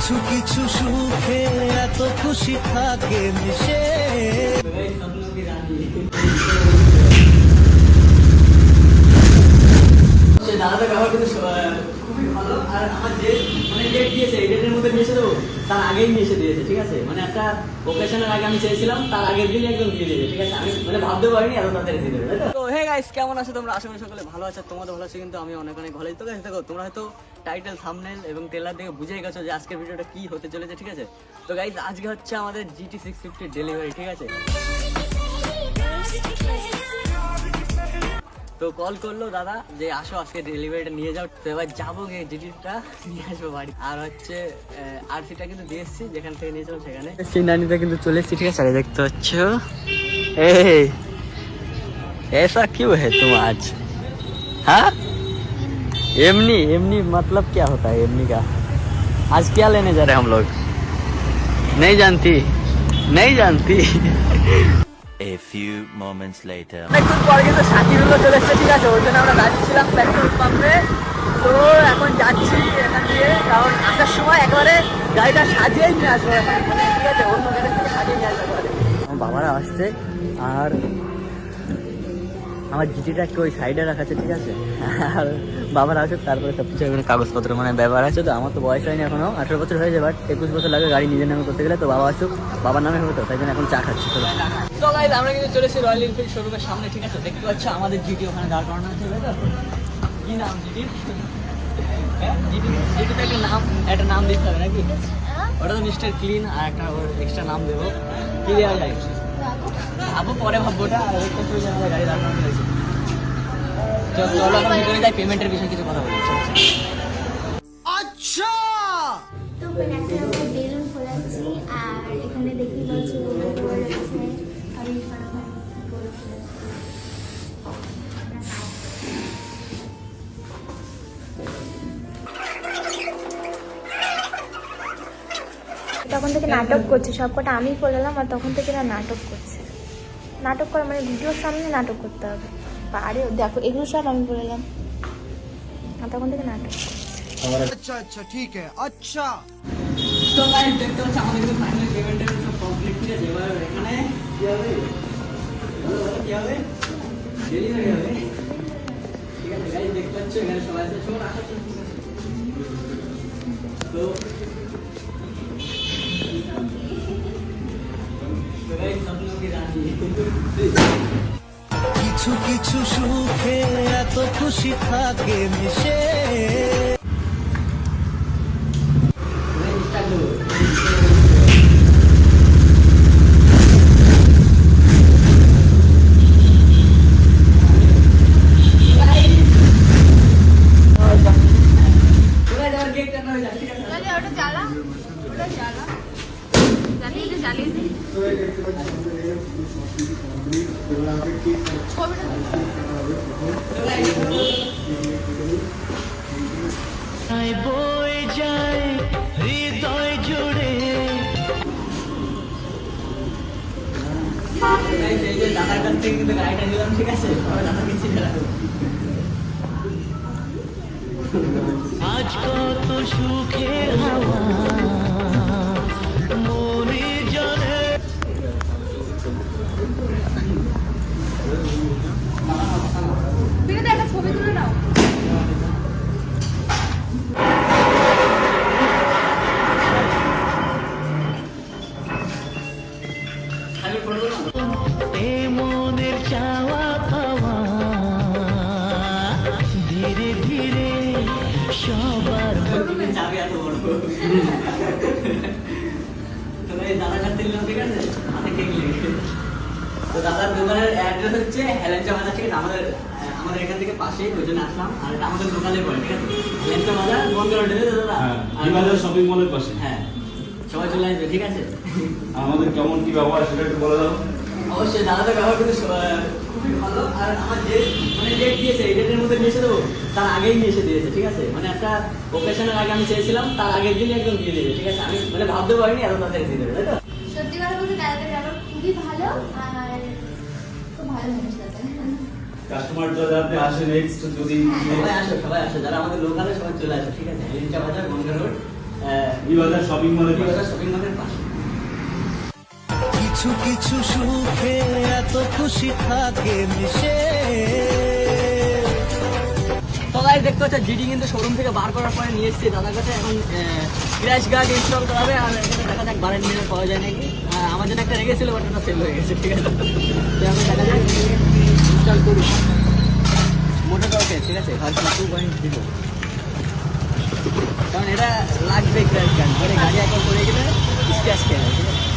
কিছু কিছু সুখে এত খুশি থাকে মিশে। দাদাটা ব্যবহার কিন্তু খুবই ভালো। আর আমার যে মানে ডেট দিয়েছে এই ডেটের মধ্যে নিয়ে এসে দেবো, তার আগেই নিয়ে এসে দিয়েছে, ঠিক আছে। মানে একটা ওকেশনের আগে আমি চেয়েছিলাম, তার আগের দিনই একদম দিয়ে দিয়েছে, ঠিক আছে। আমি মানে ভাবতে পারিনি এত তাড়াতাড়ি দিয়ে দেবে, তাই তো। হে গাইস, কেমন আছো তোমরা? আশা করি সকলে ভালো আছো, তোমাদের ভালো আছে, কিন্তু আমি অনেক অনেক ভালো আছি। তো গাইস দেখো, তোমরা হয়তো টাইটেল, থাম্বনেল এবং ট্রেলার দেখে বুঝেই গেছো যে আজকের ভিডিওটা কি হতে চলেছে, ঠিক আছে। তো গাইস আজকে হচ্ছে আমাদের GT 650 ডেলিভারি, ঠিক আছে। তো কল করলো দাদা যে আসো আজকে ডেলিভারিটা নিয়ে যাও। তো এবার যাবো গিয়ে জিটিটা নিয়ে আসবো বাড়ি। আর হচ্ছে আরসিটা কিন্তু দিয়ে এসছি, যেখান থেকে নিয়েছিলাম সেখানে সিনানিটা কিন্তু চলে এসছি, ঠিক আছে। আর দেখতে পাচ্ছ ऐसा क्यों है तुम आज? हाँ एमनी एमनी मतलब क्या होता है एमनी का? आज क्या लेने जा रहे हैं हम लोग? नहीं जानती नहीं जानती। A few moments later. অনেকক্ষণ পর কিন্তু সাকিবুল্লাহ চলে এসেছে, ঠিক আছে। ওই জন্য আমরা দাঁড়িয়েছিলাম পেট্রোল পাম্পে। তো এখন যাচ্ছি এখান দিয়ে, কারণ আসার সময় একবারে গাড়িটা সাজিয়েই নিয়ে আসবো, মানে ঠিক আছে, অন্য গাড়ি থেকে সাজিয়ে নিয়ে আসবো। আমার বাবারা আসছে, আর আমার জিটিটা একটু ওই সাইডে রাখা আছে, ঠিক আছে। আর বাবার আসুক, তারপরে সব কিছু এখানে কাগজপত্র মানে ব্যবহার আছে। তো আমার তো বয়স হয়নি এখনো, 18 বছর হয়েছে, বাট 21 বছর লাগে গাড়ি নিজের নামে করতে গেলে। তো বাবা আসুক, বাবার নামে হবে তো, তাই জন্য এখন চা খাচ্ছি। তো গাইস আমরা কিন্তু চলে এসেছি রয়্যাল এনফিল্ড শোরুমের সামনে, ঠিক আছে। দেখতে পাচ্ছ আমাদের জিটি ওখানে দাঁড় করানো আছে, তাই তো। কি নাম জিটির? জিটিতে একটা নাম দিতে হবে নাকি? ওটা তো মিস্টার ক্লিন, আর একটা এক্সট্রা নাম দেবো। কি দেওয়া যায় ভাবো, পরে ভাববো। ওটা আমাদের গাড়ি দাঁড় করানো হয়েছে। চলো এখন ভিতরে যাই, পেমেন্টের বিষয়ে কিছু কথা বলি। আচ্ছা, তো একটা বেলুন ফোলাচ্ছি, আর এখানে দেখি পাচ্ছ গোল আছে, আর এই ফাটাফাটি গোল তখন থেকে নাটক করছে, সবকটা আমি ফোলালাম, আর তখন থেকে না নাটক করছে। নাটক করা মানে ভিডিওর সামনে নাটক করতে হবে। আরে দেখো, এগুলো সব আমি ফোলালাম, আর তখন থেকে নাটক করছে। আচ্ছা আচ্ছা ঠিক আছে। আচ্ছা তো গাইস দেখতে পাচ্ছ আমাদের কিন্তু ফাইনাল পেমেন্টের সব কমপ্লিট, ঠিক আছে। এবার এখানে কি হবে, কি হবে, ডেলিভারি হবে, ঠিক আছে। গাইস দেখতে পাচ্ছ এখানে সবাই আছে, সব আসা ঠিক আছে। তো গাইস স্বপ্ন কি রানী। কিছু কিছু সুখে এত খুশি থাকে মিশে। বয়ে যায় হৃদয় জুড়ে। এই যে দাদার কাছ থেকে কিন্তু গাড়িটা নিলাম, ঠিক আছে। দাদাকে চিনে রাখো। আজ কত সুখের হাওয়া মনে জানে। একটা ছবি তুলে নাও। মনের চাওয়া পাওয়া ধীরে ধীরে সবার যাবে এত বড়। তো এই দাদার কাছ থেকে নিলাম, ঠিক আছে। হাতে কেক লেগে। তো দাদার দোকানের অ্যাড্রেস হচ্ছে হেলেঞ্চা বাজার, ঠিক আছে। আমাদের এখান থেকে পাশেই, ওই জন্য আসলাম। আর এটা আমাদের দোকানে পড়ে, ঠিক আছে। হেলেঞ্চা বাজার বন্ধ করে দেবে দাদা। বাজার শপিং মলের পাশে। হ্যাঁ, সবাই চলে আসবে, ঠিক আছে। আমাদের কেমন কি ব্যবহার সেটা একটু বলে দাও। অবশ্যই দাদাদের ব্যবহার কিন্তু খুবই ভালো। আর আমার যে মানে ডেট দিয়েছে এই ডেটের মধ্যে নিয়ে এসে দেবো, তার আগেই নিয়ে এসে দিয়েছে, ঠিক আছে। মানে একটা ওকেশনের আগে আমি চেয়েছিলাম, তার আগের দিনই একদম দিয়ে দিয়েছে, ঠিক আছে। আমি মানে ভাবতে পারিনি এত তাড়াতাড়ি দিয়ে দেবে, তাই তো। সত্যি কথা বলতে দাদাদের ব্যবহার খুবই ভালো, আর খুব ভালো মানুষ দাদা। কাস্টমার যাতে আসে নেক্সট যদি সবাই আসো, যারা আমাদের লোকালে সবাই চলে আসে, ঠিক আছে। হেলেঞ্চা বাজার, গঙ্গা রোড, বিবাজার শপিং মলের পাশে। বিবাজার শপিং মলের পাশে। কিছু কিছু সুখে এত খুশি থাকে মিশে। তো গাইস দেখতে হচ্ছে জিডি কিন্তু শোরুম থেকে বার করার পরে নিয়ে এসেছি দাদার কাছে। এখন ক্র্যাশ গার্ড ইনস্টল করা হবে আর এখানে দেখা যাক বারেন মিলে পাওয়া যায় নাকি। আমার জন্য একটা রেখেছিল বাট ওটা সেল হয়ে গেছে, ঠিক আছে। তো আমি দেখা যাক ইনস্টল করি মোটরটা ওকে, ঠিক আছে। ভার্সন 2.0 কারণ এটা লাগবে ক্র্যাশ গার্ড, মানে গাড়ি একবার পড়ে গেলে স্ক্র্যাচ খেয়ে যায়, ঠিক আছে।